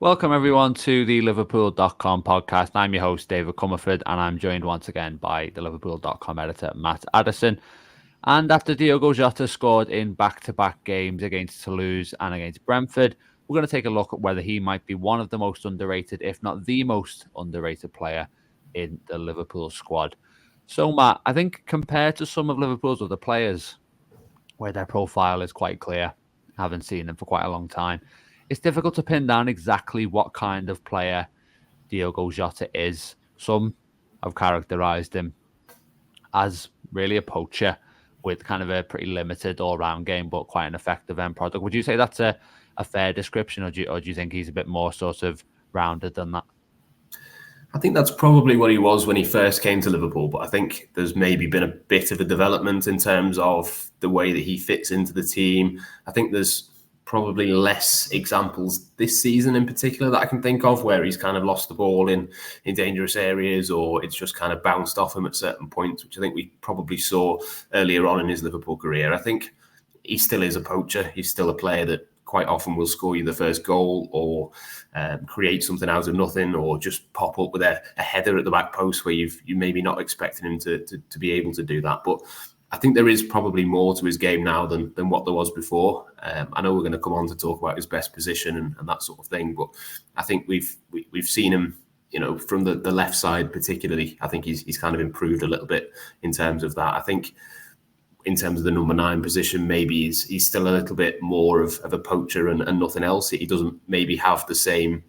Welcome everyone to the Liverpool.com podcast. I'm your host, David Comerford, and I'm joined once again by the Liverpool.com editor, Matt Addison. And after Diogo Jota scored in back-to-back games against Toulouse and against Brentford, we're going to take a look at whether he might be one of the most underrated, if not the most underrated player in the Liverpool squad. So, Matt, I think compared to some of Liverpool's other players, where their profile is quite clear, haven't seen them for quite a long time, it's difficult to pin down exactly what kind of player Diogo Jota is. Some have characterised him as really a poacher with kind of a pretty limited all-round game, but quite an effective end product. Would you say that's a fair description, or do you think he's a bit more sort of rounded than that? I think that's probably what he was when he first came to Liverpool, but I think there's maybe been a bit of a development in terms of the way that he fits into the team. I think there's probably less examples this season in particular that I can think of where he's kind of lost the ball in dangerous areas, or it's just kind of bounced off him at certain points, which I think we probably saw earlier on in his Liverpool career. I think he still is a poacher. He's still a player that quite often will score you the first goal, or create something out of nothing, or just pop up with a header at the back post where you maybe not expecting him to be able to do that. But I think there is probably more to his game now than what there was before. I know we're going to come on to talk about his best position and that sort of thing, but I think we've seen him, from the left side particularly. I think he's kind of improved a little bit in terms of that. I think in terms of the number 9 position, maybe he's still a little bit more of a poacher and nothing else. He doesn't maybe have the same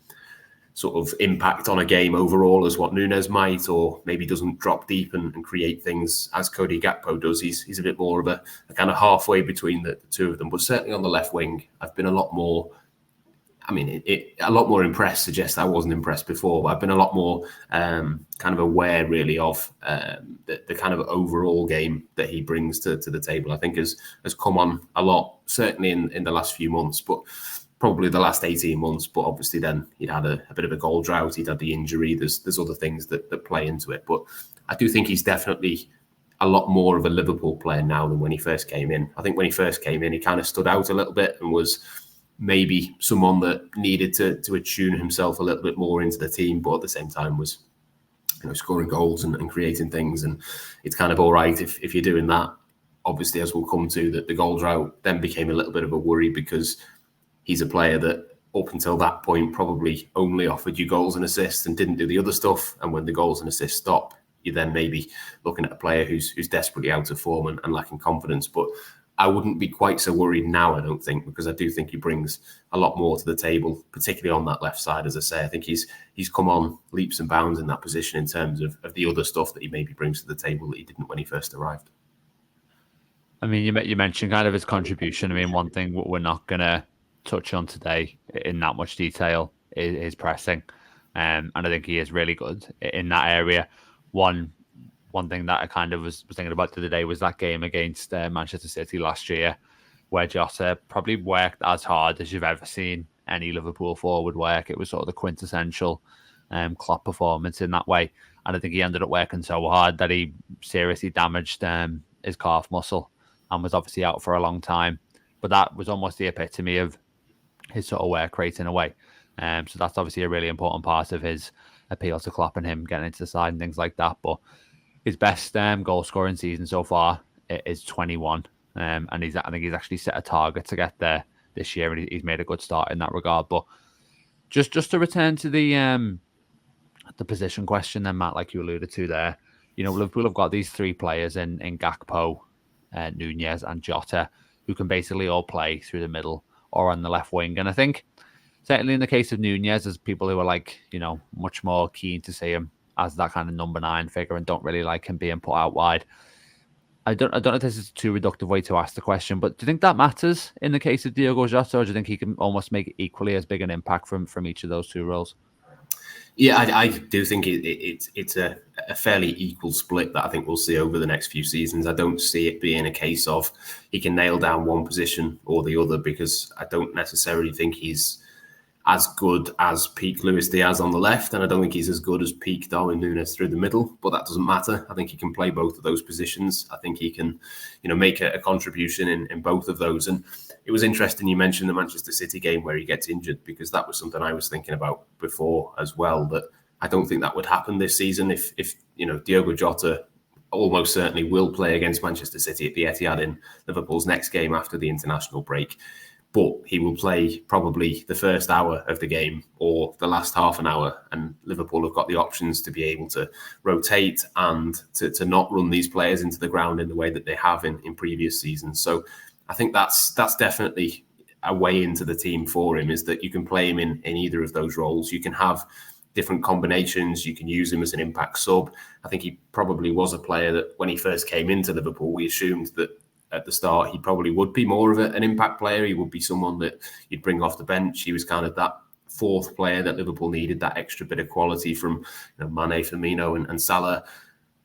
sort of impact on a game overall as what Nunes might, or maybe doesn't drop deep and create things as Cody Gakpo does. He's a bit more of a kind of halfway between the two of them. But certainly on the left wing, I've been a lot more, a lot more impressed suggests I wasn't impressed before, but I've been a lot more kind of aware really of the kind of overall game that he brings to the table. I think has come on a lot, certainly in the last few months, but probably the last 18 months, but obviously then he'd had a bit of a goal drought, he'd had the injury, there's other things that play into it. But I do think he's definitely a lot more of a Liverpool player now than when he first came in. I think when he first came in, he kind of stood out a little bit and was maybe someone that needed to attune himself a little bit more into the team, but at the same time was scoring goals and creating things. And it's kind of all right if you're doing that. Obviously, as we'll come to, that the goal drought then became a little bit of a worry, because he's a player that up until that point probably only offered you goals and assists and didn't do the other stuff. And when the goals and assists stop, you're then maybe looking at a player who's desperately out of form and lacking confidence. But I wouldn't be quite so worried now, I don't think, because I do think he brings a lot more to the table, particularly on that left side. As I say, I think he's come on leaps and bounds in that position in terms of the other stuff that he maybe brings to the table that he didn't when he first arrived. I mean, you mentioned kind of his contribution. I mean, one thing we're not going to touch on today in that much detail is pressing. And I think he is really good in that area. One thing that I kind of was thinking about today was that game against Manchester City last year, where Jota probably worked as hard as you've ever seen any Liverpool forward work. It was sort of the quintessential Klopp performance in that way. And I think he ended up working so hard that he seriously damaged his calf muscle and was obviously out for a long time. But that was almost the epitome of his sort of work rate in a way. So that's obviously a really important part of his appeal to Klopp and him getting into the side and things like that. But his best goal scoring season so far is 21. And I think he's actually set a target to get there this year, and he's made a good start in that regard. But just to return to the position question then, Matt, like you alluded to there, Liverpool have got these 3 players in Gakpo, Nunez and Jota, who can basically all play through the middle or on the left wing. And I think certainly in the case of Nunez, there's people who are much more keen to see him as that kind of number 9 figure and don't really like him being put out wide. I don't know if this is a too reductive way to ask the question, but do you think that matters in the case of Diogo Jota, or do you think he can almost make equally as big an impact from each of those 2 roles? Yeah, I do think it's a fairly equal split that I think we'll see over the next few seasons. I don't see it being a case of he can nail down one position or the other, because I don't necessarily think he's as good as peak Luis Diaz on the left, and I don't think he's as good as peak Darwin Núñez through the middle, but that doesn't matter. I think he can play both of those positions. I think he can, make a contribution in both of those. And it was interesting you mentioned the Manchester City game where he gets injured, because that was something I was thinking about before as well, that I don't think that would happen this season if Diogo Jota almost certainly will play against Manchester City at the Etihad in Liverpool's next game after the international break. But he will play probably the first hour of the game or the last half an hour, and Liverpool have got the options to be able to rotate and to not run these players into the ground in the way that they have in previous seasons. So I think that's definitely a way into the team for him, is that you can play him in either of those roles. You can have different combinations. You can use him as an impact sub. I think he probably was a player that when he first came into Liverpool, we assumed that at the start he probably would be more of an impact player. He would be someone that you'd bring off the bench. He was kind of that fourth player that Liverpool needed, that extra bit of quality from Mane, Firmino and Salah.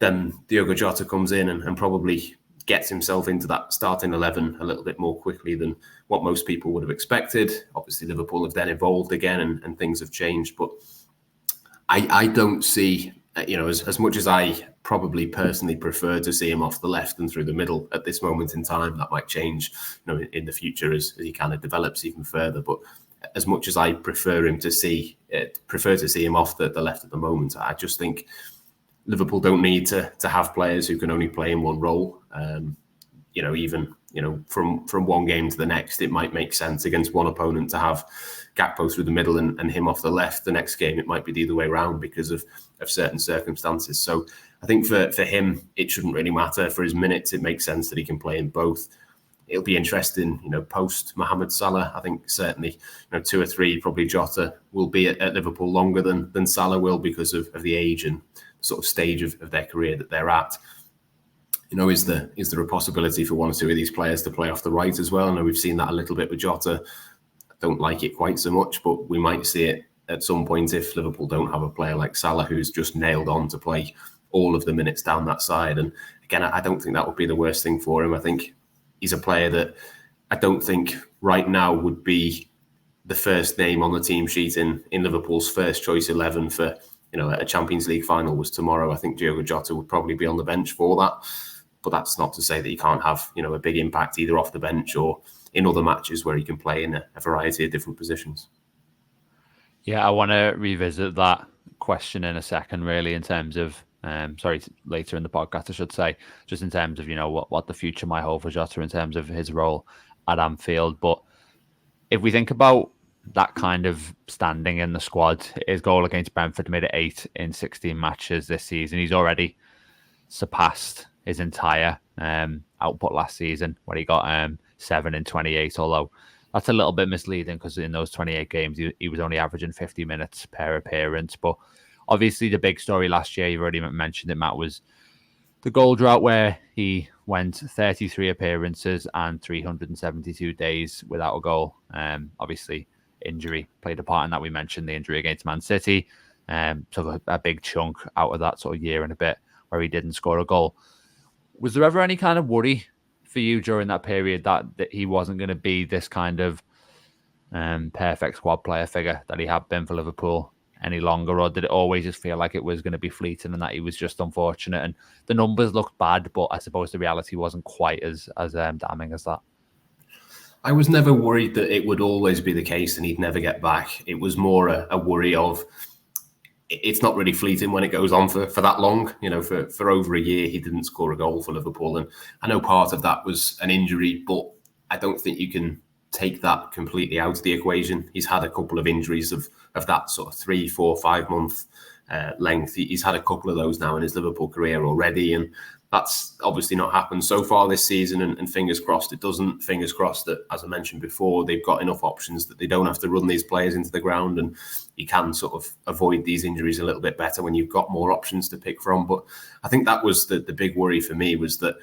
Then Diogo Jota comes in and probably gets himself into that starting 11 a little bit more quickly than what most people would have expected. Obviously, Liverpool have then evolved again and things have changed. But I don't see, as much as I probably personally prefer to see him off the left and through the middle at this moment in time. That might change, in the future as he kind of develops even further. But as much as I prefer to see him off the left at the moment, I just think Liverpool don't need to have players who can only play in one role. From one game to the next, it might make sense against one opponent to have Gakpo through the middle and him off the left. The next game, it might be the other way around because of certain circumstances. So I think for him, it shouldn't really matter. For his minutes, it makes sense that he can play in both. It'll be interesting, post Mohamed Salah. I think certainly, 2 or 3, probably Jota will be at Liverpool longer than Salah will because of the age and sort of stage of their career that they're at. Is there a possibility for 1 or 2 of these players to play off the right as well? I know we've seen that a little bit with Jota. I don't like it quite so much, but we might see it at some point if Liverpool don't have a player like Salah who's just nailed on to play all of the minutes down that side. And again, I don't think that would be the worst thing for him. I think he's a player that I don't think right now would be the first name on the team sheet in Liverpool's first choice 11 for, a Champions League final was tomorrow. I think Diogo Jota would probably be on the bench for that. But that's not to say that he can't have, a big impact either off the bench or in other matches where he can play in a variety of different positions. Yeah, I want to revisit that question in a second, really, in terms of, later in the podcast, I should say, just in terms of, what the future might hold for Jota in terms of his role at Anfield. But if we think about that kind of standing in the squad, his goal against Brentford made it 8 in 16 matches this season. He's already surpassed his entire output last season where he got 7 in 28, although that's a little bit misleading because in those 28 games, he was only averaging 50 minutes per appearance. But obviously the big story last year, you've already mentioned it, Matt, was the goal drought where he went 33 appearances and 372 days without a goal. Obviously, injury played a part in that. We mentioned the injury against Man City. Took a big chunk out of that sort of year and a bit where he didn't score a goal. Was there ever any kind of worry for you during that period that he wasn't going to be this kind of perfect squad player figure that he had been for Liverpool any longer? Or did it always just feel like it was going to be fleeting and that he was just unfortunate and the numbers looked bad, but I suppose the reality wasn't quite as damning as that? I was never worried that it would always be the case and he'd never get back. It was more a worry of it's not really fleeting when it goes on for that long. For over a year, he didn't score a goal for Liverpool. And I know part of that was an injury, but I don't think you can take that completely out of the equation. He's had a couple of injuries of that sort of 3, 4, 5 month length. He's had a couple of those now in his Liverpool career already. And that's obviously not happened so far this season, and fingers crossed it doesn't. Fingers crossed that, as I mentioned before, they've got enough options that they don't have to run these players into the ground, and you can sort of avoid these injuries a little bit better when you've got more options to pick from. But I think that was the big worry for me, was that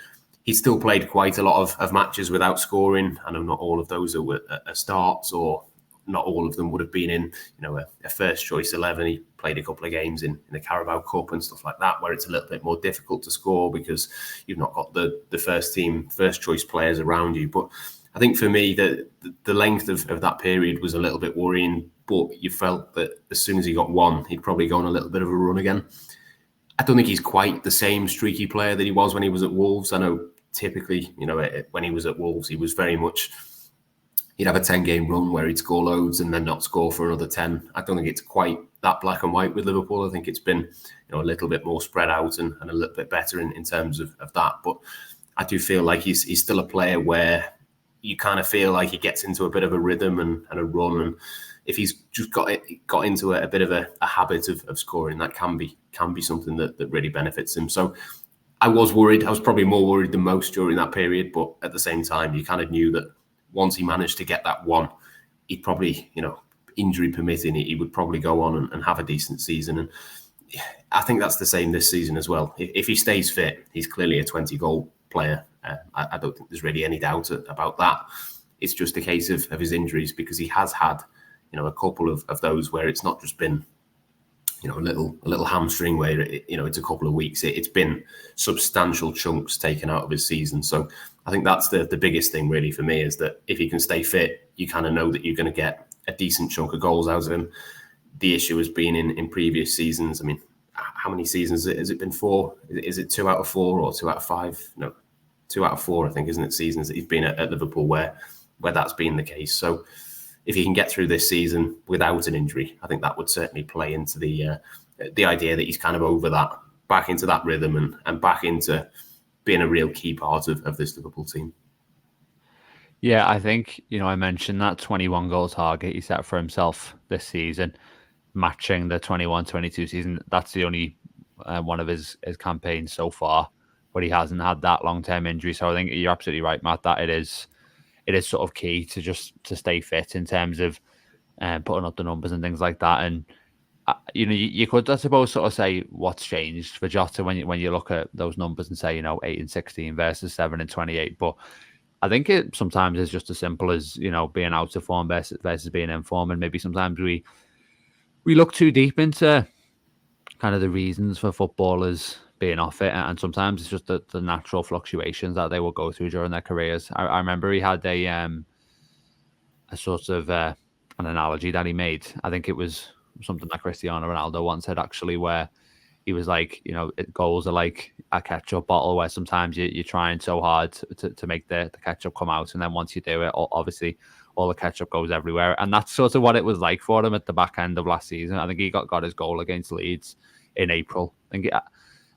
he still played quite a lot of matches without scoring. I know not all of those are starts, or not all of them would have been in a first choice 11. He played a couple of games in the Carabao Cup and stuff like that, where it's a little bit more difficult to score because you've not got the first team, first choice players around you. But I think for me, the length of that period was a little bit worrying but you felt that as soon as he got one, he'd probably go on a little bit of a run again. I don't think he's quite the same streaky player that he was when he was at Wolves. I know typically, when he was at Wolves, he was very much, he'd have a 10-game run where he'd score loads and then not score for another 10. I don't think it's quite that black and white with Liverpool. I think it's been a little bit more spread out and a little bit better in terms of that. But I do feel like he's still a player where you kind of feel like he gets into a bit of a rhythm and a run. And if he's just got into a bit of a habit of scoring, that can be something that really benefits him. So I was worried. I was probably more worried than most during that period. But at the same time, you kind of knew that once he managed to get that one, he'd probably, injury permitting, he would probably go on and have a decent season. And I think that's the same this season as well. If he stays fit, he's clearly a 20-goal player. I don't think there's really any doubt about that. It's just a case of his injuries, because he has had, a couple of those where it's not just been, a little hamstring where it's a couple of weeks. It's been substantial chunks taken out of his season. So I think that's the biggest thing really for me, is that if he can stay fit, you kind of know that you're going to get a decent chunk of goals out of him. The issue has been in previous seasons. I mean, how many seasons has it been? 4? Is it 2 out of 4 or 2 out of 5? No, 2 out of 4, I think, isn't it? Seasons that he's been at Liverpool where that's been the case. So if he can get through this season without an injury, I think that would certainly play into the idea that he's kind of over that, back into that rhythm and back into being a real key part of this Liverpool team. Yeah, I think, I mentioned that 21 goal target he set for himself this season, matching the 21-22 season. That's the only one of his campaigns so far where he hasn't had that long-term injury. So I think you're absolutely right, Matt, that it is sort of key to stay fit in terms of putting up the numbers and things like that. And you could, I suppose, sort of say what's changed for Jota when you look at those numbers and say 8 and 16 versus 7 and 28. But I think it sometimes is just as simple as being out of form versus being in form, and maybe sometimes we look too deep into kind of the reasons for footballers being off it, and sometimes it's just the natural fluctuations that they will go through during their careers. I remember he had a sort of an analogy that he made. I think it was something that Cristiano Ronaldo once said, actually, where he was like, goals are like a ketchup bottle, where sometimes you're trying so hard to make the ketchup come out, and then once you do it, obviously all the ketchup goes everywhere. And that's sort of what it was like for him at the back end of last season. I think he got his goal against Leeds in April. I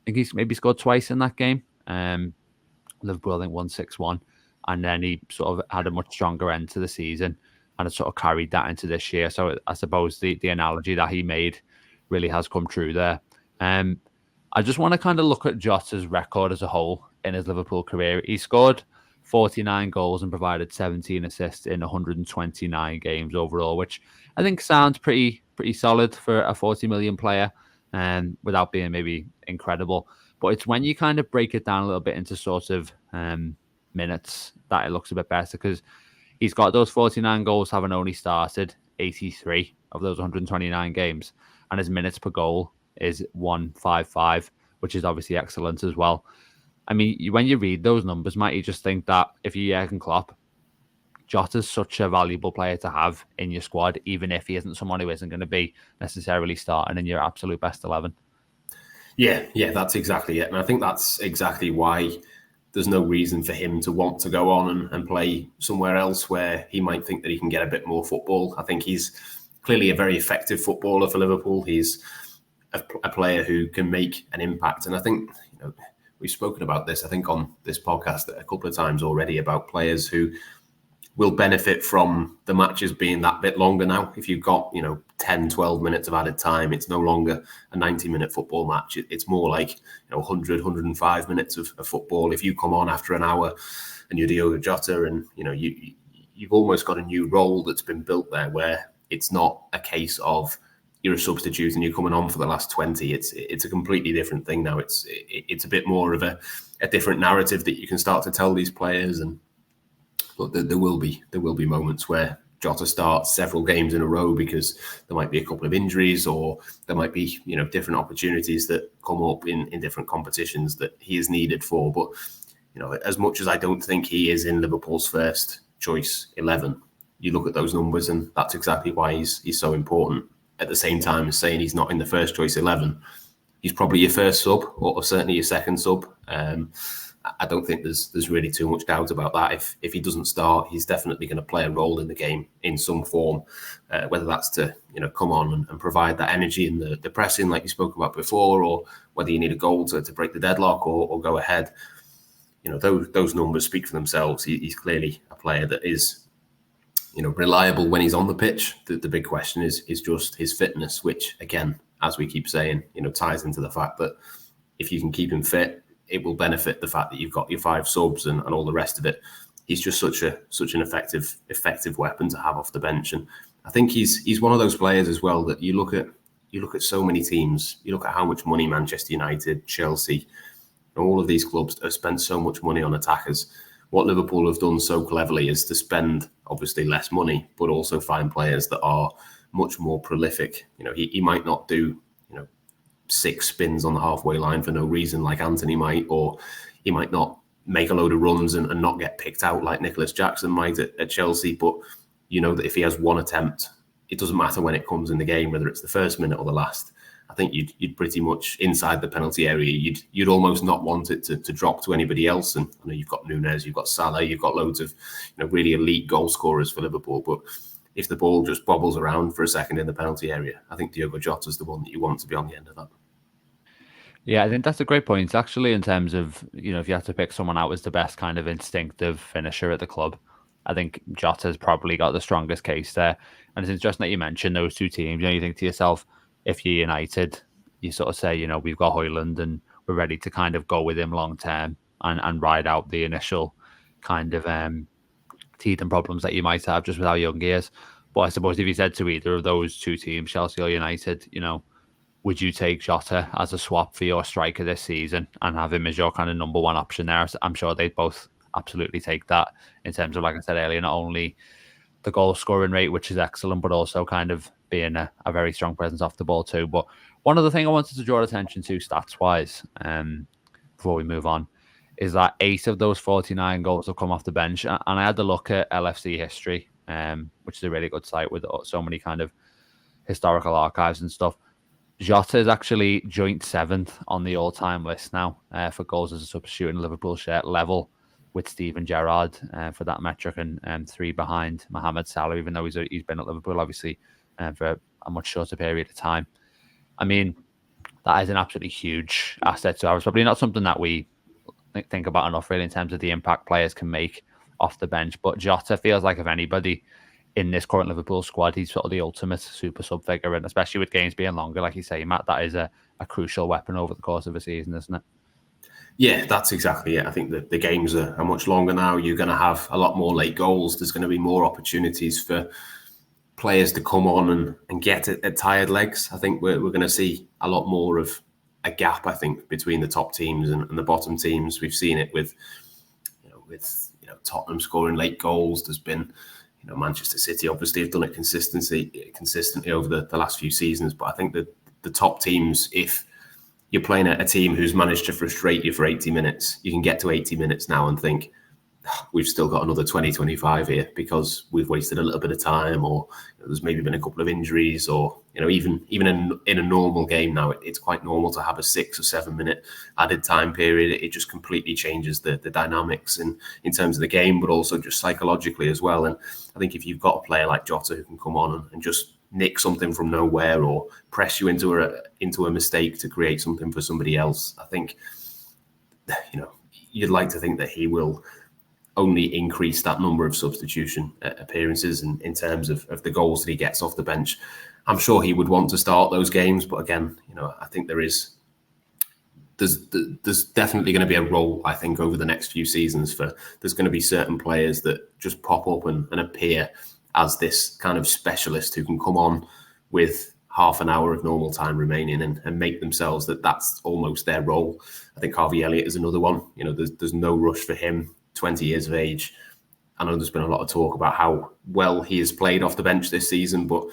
think he's maybe scored twice in that game. Liverpool, I think, won 6-1. And then he sort of had a much stronger end to the season, and it sort of carried that into this year. So I suppose the analogy that he made really has come true there. I just want to kind of look at Jota's record as a whole in his Liverpool career. He scored 49 goals and provided 17 assists in 129 games overall, which I think sounds pretty solid for a 40 million player, without being maybe incredible. But it's when you kind of break it down a little bit into sort of minutes that it looks a bit better, because he's got those 49 goals having only started 83 of those 129 games, and his minutes per goal is 155, which is obviously excellent as well. I mean, when you read those numbers, might you just think that if you're Jurgen Klopp, Jota's such a valuable player to have in your squad, even if he isn't someone who isn't going to be necessarily starting in your absolute best 11. Yeah, that's exactly it. And I think that's exactly why there's no reason for him to want to go on and play somewhere else where he might think that he can get a bit more football. I think he's clearly a very effective footballer for Liverpool. He's a player who can make an impact. And I think, we've spoken about this, I think, on this podcast a couple of times already, about players who will benefit from the matches being that bit longer now. If you've got, 10, 12 minutes of added time, it's no longer a 90-minute football match. It's more like 100, 105 minutes of football. If you come on after an hour and you're Diogo Jota, and you've almost got a new role that's been built there, where it's not a case of you're a substitute and you're coming on for the last 20. It's a completely different thing now. It's a bit more of a different narrative that you can start to tell these players. And look, there will be moments where Jota starts several games in a row because there might be a couple of injuries, or there might be different opportunities that come up in different competitions that he is needed for. But as much as I don't think he is in Liverpool's first choice 11, you look at those numbers, and that's exactly why he's so important. At the same time as saying he's not in the first choice 11, he's probably your first sub, or certainly your second sub. I don't think there's really too much doubt about that. If he doesn't start, he's definitely going to play a role in the game in some form, whether that's to come on and provide that energy in the pressing like you spoke about before, or whether you need a goal to break the deadlock or go ahead. Those numbers speak for themselves. He's clearly a player that is reliable when he's on the pitch. The big question is just his fitness, which again, as we keep saying, ties into the fact that if you can keep him fit, it will benefit the fact that you've got your 5 subs and all the rest of it. He's just such an effective weapon to have off the bench, and I think he's one of those players as well that you look at so many teams. You look at how much money Manchester United, Chelsea, all of these clubs have spent so much money on attackers. What Liverpool have done so cleverly is to spend obviously less money, but also find players that are much more prolific. He might not do 6 spins on the halfway line for no reason like Anthony might, or he might not make a load of runs and not get picked out like Nicholas Jackson might at Chelsea. But that if he has one attempt, it doesn't matter when it comes in the game, whether it's the first minute or the last. I think you'd pretty much inside the penalty area, you'd almost not want it to drop to anybody else. And you've got Nunez, you've got Salah, you've got loads of really elite goal scorers for Liverpool. But if the ball just bobbles around for a second in the penalty area, I think Diogo Jota is the one that you want to be on the end of that. Yeah, I think that's a great point, actually, in terms of, if you had to pick someone out as the best kind of instinctive finisher at the club, I think Jota's probably got the strongest case there. And it's interesting that you mentioned those two teams. You think to yourself, if you're United, you sort of say, we've got Højlund and we're ready to kind of go with him long term and ride out the initial kind of teething problems that you might have just with how young he is. But I suppose if you said to either of those two teams, Chelsea or United, would you take Jota as a swap for your striker this season and have him as your kind of number one option there? I'm sure they'd both absolutely take that in terms of, like I said earlier, not only the goal scoring rate, which is excellent, but also kind of being a very strong presence off the ball too. But one other thing I wanted to draw attention to stats-wise before we move on is that 8 of those 49 goals have come off the bench. And I had to look at LFC history, which is a really good site with so many kind of historical archives and stuff. Jota is actually joint 7th on the all-time list now for goals as a substitute in Liverpool shirt, level with Steven Gerrard for that metric, and 3 behind Mohamed Salah, even though he's been at Liverpool, obviously, for a much shorter period of time. I mean, that is an absolutely huge asset to ours. Probably not something that we think about enough, really, in terms of the impact players can make off the bench. But Jota feels like, if anybody in this current Liverpool squad, he's sort of the ultimate super sub figure, and especially with games being longer, like you say, Matt, that is a crucial weapon over the course of a season, isn't it? Yeah, that's exactly it. I think that the games are much longer now. You're going to have a lot more late goals. There's going to be more opportunities for players to come on and get at tired legs. I think we're going to see a lot more of a gap, I think, between the top teams and the bottom teams. We've seen it with Tottenham scoring late goals. There's been Manchester City obviously have done it consistently over the last few seasons. But I think that the top teams, if you're playing a team who's managed to frustrate you for 80 minutes, you can get to 80 minutes now and think, we've still got another 20-25 here because we've wasted a little bit of time, or there's maybe been a couple of injuries, or even in a normal game now, it's quite normal to have a 6 or 7 minute added time period. It just completely changes the dynamics in terms of the game, but also just psychologically as well. And I think if you've got a player like Jota who can come on and just nick something from nowhere or press you into a mistake to create something for somebody else, I think you'd like to think that he will only increase that number of substitution appearances and in terms of the goals that he gets off the bench. I'm sure he would want to start those games, but again, I think there's definitely going to be a role, I think, over the next few seasons there's going to be certain players that just pop up and appear as this kind of specialist who can come on with half an hour of normal time remaining and make themselves that's almost their role. I think Harvey Elliott is another one. There's no rush for him. 20 years of age. I know there's been a lot of talk about how well he has played off the bench this season, but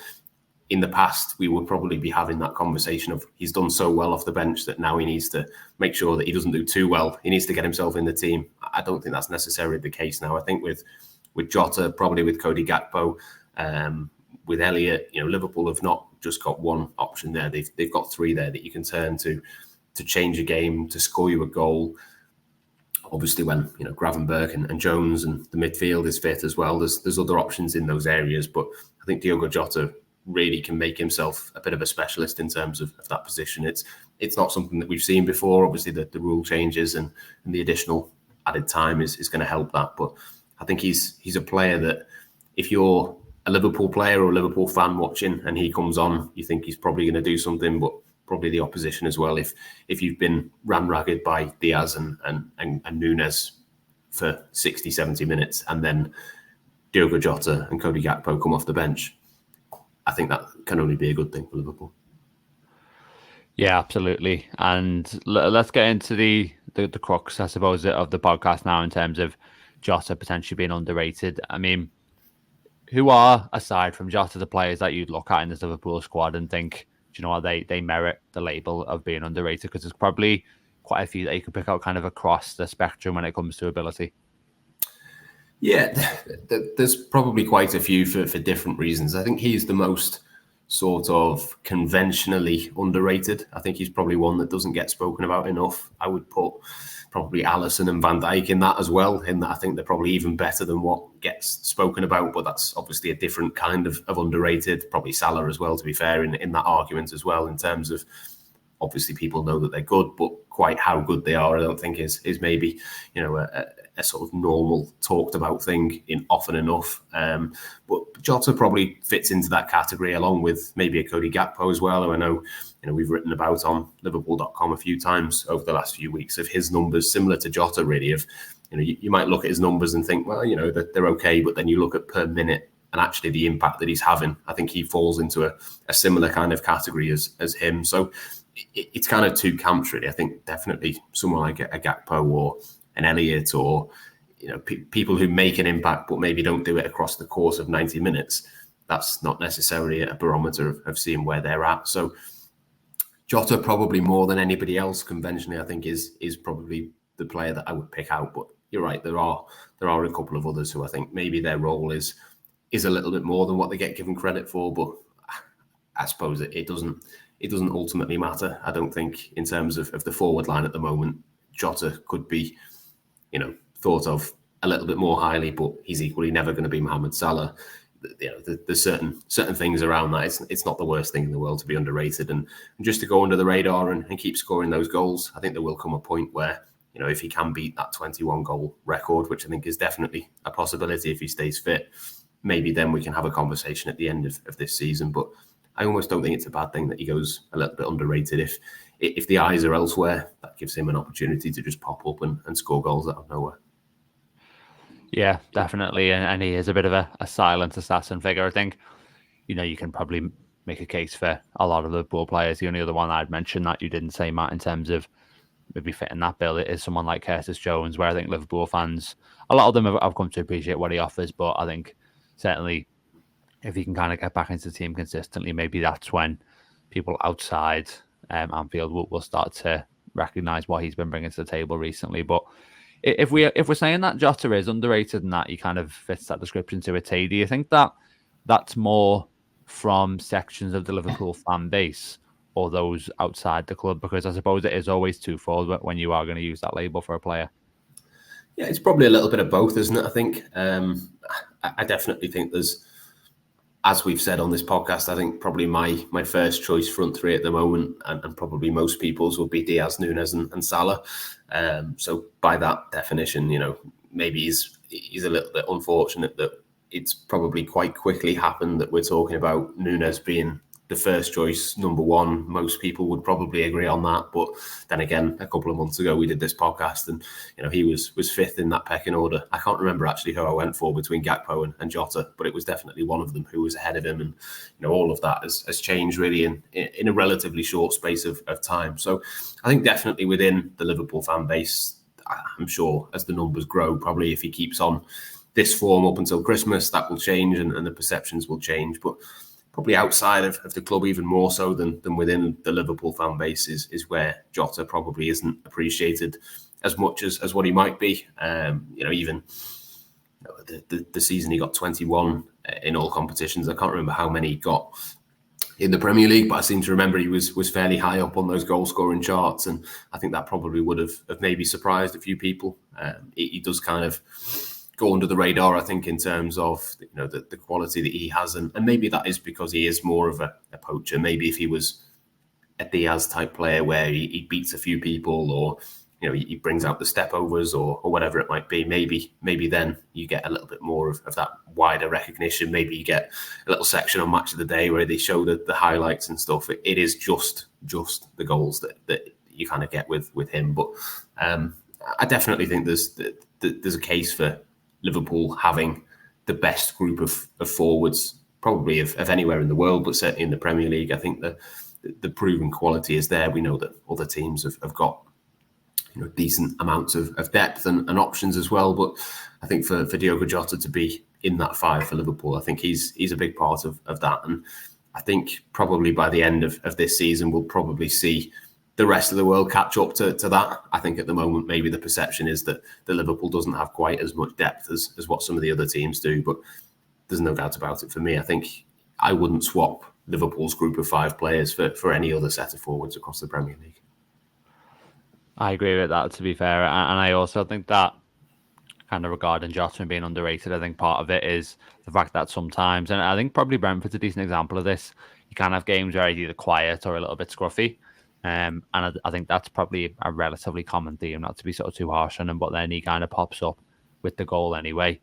in the past, we would probably be having that conversation of he's done so well off the bench that now he needs to make sure that he doesn't do too well. He needs to get himself in the team. I don't think that's necessarily the case now. I think with with Jota, probably with Cody Gakpo, with Elliott. Liverpool have not just got one option there. They've got three there that you can turn to change a game, to score you a goal. Obviously, when Gravenberch and Jones and the midfield is fit as well, there's other options in those areas. But I think Diogo Jota really can make himself a bit of a specialist in terms of that position. It's not something that we've seen before. Obviously, the rule changes and the additional added time is going to help that. But I think he's a player that, if you're a Liverpool player or a Liverpool fan watching and he comes on, you think he's probably going to do something, but probably the opposition as well. If you've been ran ragged by Diaz and Núñez for 60, 70 minutes, and then Diogo Jota and Cody Gakpo come off the bench, I think that can only be a good thing for Liverpool. Yeah, absolutely. And let's get into the crux, I suppose, of the podcast now in terms of Jota potentially being underrated. I mean, who are, aside from Jota, the players that you'd look at in this Liverpool squad and think, do you know what, they merit the label of being underrated? Because there's probably quite a few that you could pick out kind of across the spectrum when it comes to ability. Yeah, there's probably quite a few for different reasons. I think he's the most sort of conventionally underrated. I think he's probably one that doesn't get spoken about enough. I would put probably Alisson and Van Dijk in that as well, in that I think they're probably even better than what gets spoken about, but that's obviously a different kind of underrated. Probably Salah as well, to be fair, in that argument as well, in terms of, obviously people know that they're good, but quite how good they are, I don't think is maybe, a sort of normal talked about thing in often enough. But Jota probably fits into that category, along with maybe a Cody Gakpo as well, who I know, we've written about on Liverpool.com a few times over the last few weeks, of his numbers similar to Jota, really. Of, you might look at his numbers and think, well, they're okay, but then you look at per minute and actually the impact that he's having. I think he falls into a similar kind of category as him. So it's kind of two camps, really. I think definitely someone like a Gakpo or an Elliott, or people who make an impact but maybe don't do it across the course of 90 minutes. That's not necessarily a barometer of seeing where they're at. So Jota, probably more than anybody else conventionally, I think is probably the player that I would pick out. But you're right, there are a couple of others who I think maybe their role is a little bit more than what they get given credit for. But I suppose it doesn't ultimately matter. I don't think, in terms of the forward line at the moment, Jota could be thought of a little bit more highly, but he's equally never going to be Mohamed Salah. There's certain things around that. It's not the worst thing in the world to be underrated, and just to go under the radar and keep scoring those goals. I think there will come a point where, if he can beat that 21 goal record, which I think is definitely a possibility if he stays fit, maybe then we can have a conversation at the end of this season. But I almost don't think it's a bad thing that he goes a little bit underrated. If the eyes are elsewhere, that gives him an opportunity to just pop up and score goals out of nowhere. Yeah, definitely. And he is a bit of a silent assassin figure. I think, you can probably make a case for a lot of Liverpool players. The only other one I'd mention that you didn't say, Matt, in terms of maybe fitting that bill, is someone like Curtis Jones, where I think Liverpool fans, a lot of them have come to appreciate what he offers. But I think certainly if he can kind of get back into the team consistently, maybe that's when people outside Anfield will start to recognise what he's been bringing to the table recently. But if we're saying that Jota is underrated and that he kind of fits that description to a T, do you think that that's more from sections of the Liverpool fan base or those outside the club? Because I suppose it is always twofold when you are going to use that label for a player. Yeah, it's probably a little bit of both, isn't it? I think I definitely think there's, as we've said on this podcast, I think probably my first choice front three at the moment, and probably most people's, would be Diaz, Núñez and Salah. So by that definition, maybe he's a little bit unfortunate that it's probably quite quickly happened that we're talking about Núñez being the first choice, number one. Most people would probably agree on that. But then again, a couple of months ago, we did this podcast and, he was fifth in that pecking order. I can't remember actually who I went for between Gakpo and Jota, but it was definitely one of them who was ahead of him. And, all of that has changed really in a relatively short space of time. So I think definitely within the Liverpool fan base, I'm sure as the numbers grow, probably if he keeps on this form up until Christmas, that will change and the perceptions will change. But probably outside of the club, even more so than within the Liverpool fan base, is where Jota probably isn't appreciated as much as what he might be. Even the season he got 21 in all competitions. I can't remember how many he got in the Premier League, but I seem to remember he was fairly high up on those goal scoring charts, and I think that probably would have maybe surprised a few people. He does kind of go under the radar, I think, in terms of the quality that he has, and maybe that is because he is more of a poacher. Maybe if he was a Diaz type player where he beats a few people, or he brings out the step overs or whatever it might be, maybe then you get a little bit more of that wider recognition. Maybe you get a little section on Match of the Day where they show the highlights and stuff. It is just the goals that you kind of get with him. But I definitely think there's a case for Liverpool having the best group of forwards, probably of anywhere in the world, but certainly in the Premier League. I think the proven quality is there. We know that other teams have got decent amounts of depth and options as well. But I think for Diogo Jota to be in that five for Liverpool, I think he's a big part of that. And I think probably by the end of this season, we'll probably see the rest of the world catch up to that. I think at the moment, maybe the perception is that the Liverpool doesn't have quite as much depth as what some of the other teams do. But there's no doubt about it. For me, I think I wouldn't swap Liverpool's group of five players for any other set of forwards across the Premier League. I agree with that, to be fair. And I also think that kind of regarding Jota and being underrated, I think part of it is the fact that sometimes, and I think probably Brentford's a decent example of this, you can have games where he's either quiet or a little bit scruffy. And I think that's probably a relatively common theme, not to be sort of too harsh on him, but then he kind of pops up with the goal anyway.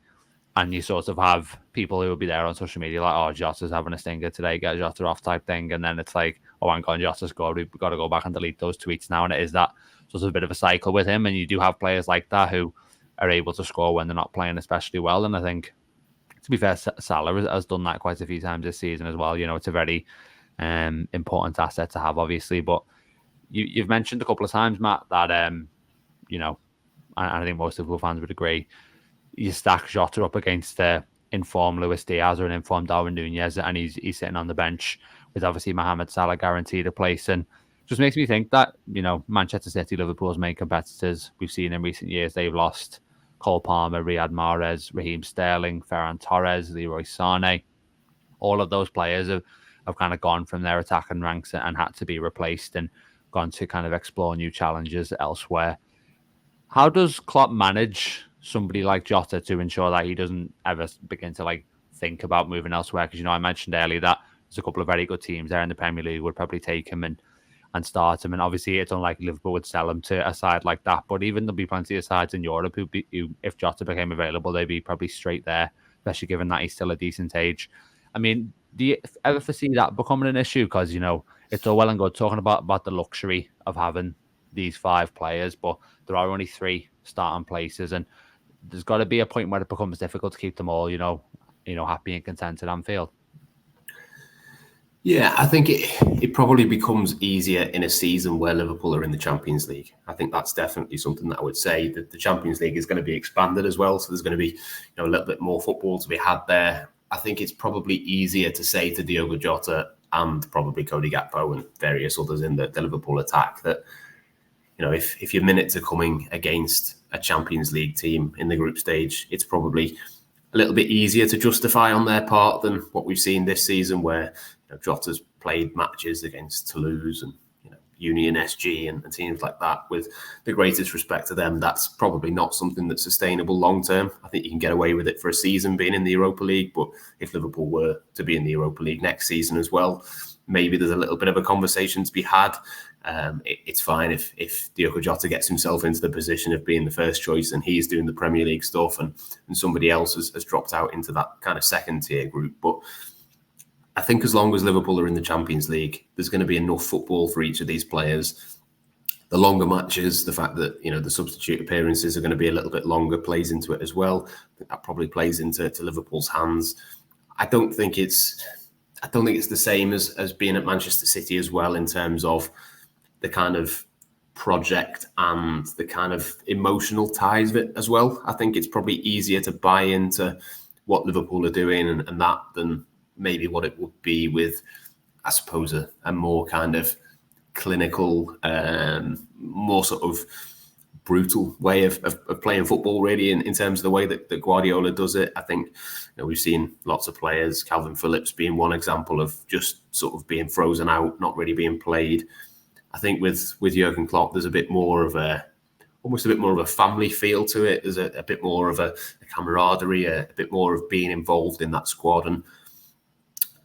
And you sort of have people who will be there on social media like, oh, Jota's having a stinger today, get Jota off type thing. And then it's like, oh, hang on, Jota scored. We've got to go back and delete those tweets now. And it is that sort of a bit of a cycle with him. And you do have players like that who are able to score when they're not playing especially well. And I think, to be fair, Salah has done that quite a few times this season as well. It's a very important asset to have, obviously. But you've mentioned a couple of times, Matt, that, and I think most Liverpool fans would agree, you stack Jota up against informed Luis Diaz or an informed Darwin Nunez, and he's sitting on the bench with obviously Mohamed Salah guaranteed a place. And just makes me think that, Manchester City, Liverpool's main competitors, we've seen in recent years, they've lost Cole Palmer, Riyad Mahrez, Raheem Sterling, Ferran Torres, Leroy Sané. All of those players have kind of gone from their attacking ranks and had to be replaced and gone to kind of explore new challenges elsewhere. How does Klopp manage somebody like Jota to ensure that he doesn't ever begin to think about moving elsewhere? Because, I mentioned earlier that there's a couple of very good teams there in the Premier League would probably take him and start him. And obviously it's unlikely Liverpool would sell him to a side like that. But even there'll be plenty of sides in Europe who if Jota became available, they'd be probably straight there, especially given that he's still a decent age. I mean, do you ever foresee that becoming an issue? Because, it's all well and good talking about the luxury of having these five players, but there are only three starting places, and there's got to be a point where it becomes difficult to keep them all, happy and content at Anfield. Yeah, I think it probably becomes easier in a season where Liverpool are in the Champions League. I think that's definitely something that I would say that the Champions League is going to be expanded as well. So there's going to be a little bit more football to be had there. I think it's probably easier to say to Diogo Jota and probably Cody Gakpo and various others in the Liverpool attack that, if your minutes are coming against a Champions League team in the group stage, it's probably a little bit easier to justify on their part than what we've seen this season, where Jota's played matches against Toulouse and Union SG and teams like that. With the greatest respect to them, that's probably not something that's sustainable long term. I think you can get away with it for a season being in the Europa League, but if Liverpool were to be in the Europa League next season as well, maybe there's a little bit of a conversation to be had. It's fine if Diogo Jota gets himself into the position of being the first choice and he's doing the Premier League stuff and somebody else has dropped out into that kind of second tier group. But I think as long as Liverpool are in the Champions League, there's going to be enough football for each of these players. The longer matches, the fact that the substitute appearances are going to be a little bit longer plays into it as well. I think that probably plays into Liverpool's hands. I don't think it's the same as being at Manchester City as well, in terms of the kind of project and the kind of emotional ties of it as well. I think it's probably easier to buy into what Liverpool are doing and that than maybe what it would be with, I suppose, a more kind of clinical, more sort of brutal way of playing football, really, in terms of the way that Guardiola does it. I think we've seen lots of players, Calvin Phillips being one example of just sort of being frozen out, not really being played. I think with Jurgen Klopp, there's almost a bit more of a family feel to it. There's a bit more of a camaraderie, a bit more of being involved in that squad. And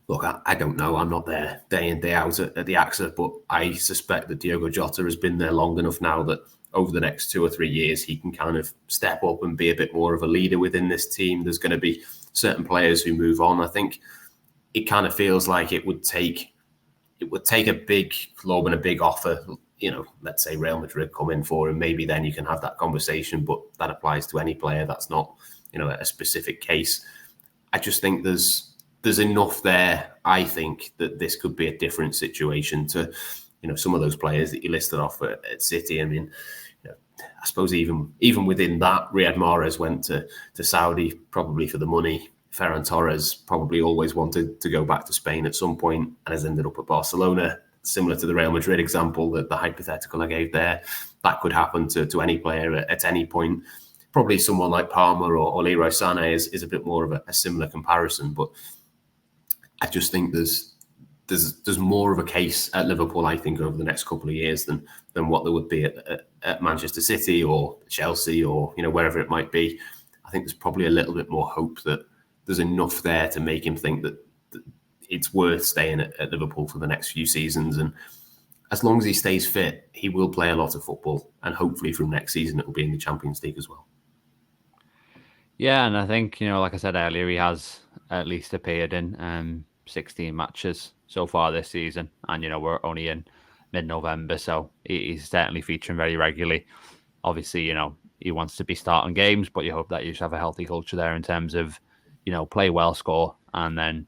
look, I don't know. I'm not there day in, day out at the AXA, but I suspect that Diogo Jota has been there long enough now that over the next 2 or 3 years, he can kind of step up and be a bit more of a leader within this team. There's going to be certain players who move on. I think it kind of feels like it would take a big club and a big offer, let's say Real Madrid come in for him. Maybe then you can have that conversation, but that applies to any player. That's not, a specific case. I just think there's enough there, I think, that this could be a different situation to, some of those players that you listed off at City. I mean, I suppose even within that, Riyad Mahrez went to Saudi probably for the money. Ferran Torres probably always wanted to go back to Spain at some point and has ended up at Barcelona. Similar to the Real Madrid example, that the hypothetical I gave there, that could happen to any player at any point. Probably someone like Palmer or Leroy Sané is a bit more of a similar comparison, but I just think there's more of a case at Liverpool, I think, over the next couple of years than what there would be at Manchester City or Chelsea or wherever it might be. I think there's probably a little bit more hope that there's enough there to make him think that it's worth staying at Liverpool for the next few seasons. And as long as he stays fit, he will play a lot of football, and hopefully from next season it will be in the Champions League as well. Yeah, and I think, like I said earlier, he has at least appeared in 16 matches so far this season. And, we're only in mid-November, so he's certainly featuring very regularly. Obviously, he wants to be starting games, but you hope that you just have a healthy culture there in terms of, play well, score, and then,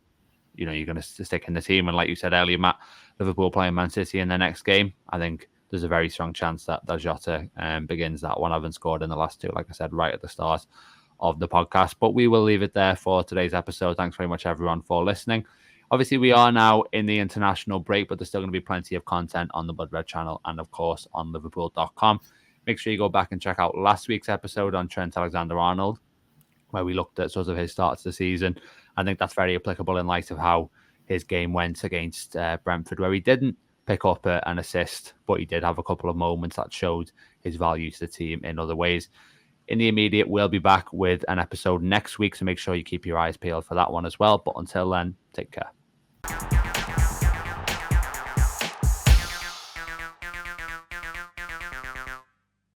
you're going to stick in the team. And like you said earlier, Matt, Liverpool playing Man City in the next game. I think there's a very strong chance that Jota begins that one, having scored in the last two, like I said, right at the start of the podcast. But we will leave it there for today's episode. Thanks very much, everyone, for listening. Obviously, we are now in the international break, but there's still going to be plenty of content on the Blood Red channel and, of course, on Liverpool.com. Make sure you go back and check out last week's episode on Trent Alexander-Arnold, where we looked at sort of his start to the season. I think that's very applicable in light of how his game went against Brentford, where he didn't pick up an assist, but he did have a couple of moments that showed his value to the team in other ways. In the immediate, we'll be back with an episode next week, so make sure you keep your eyes peeled for that one as well. But until then, take care.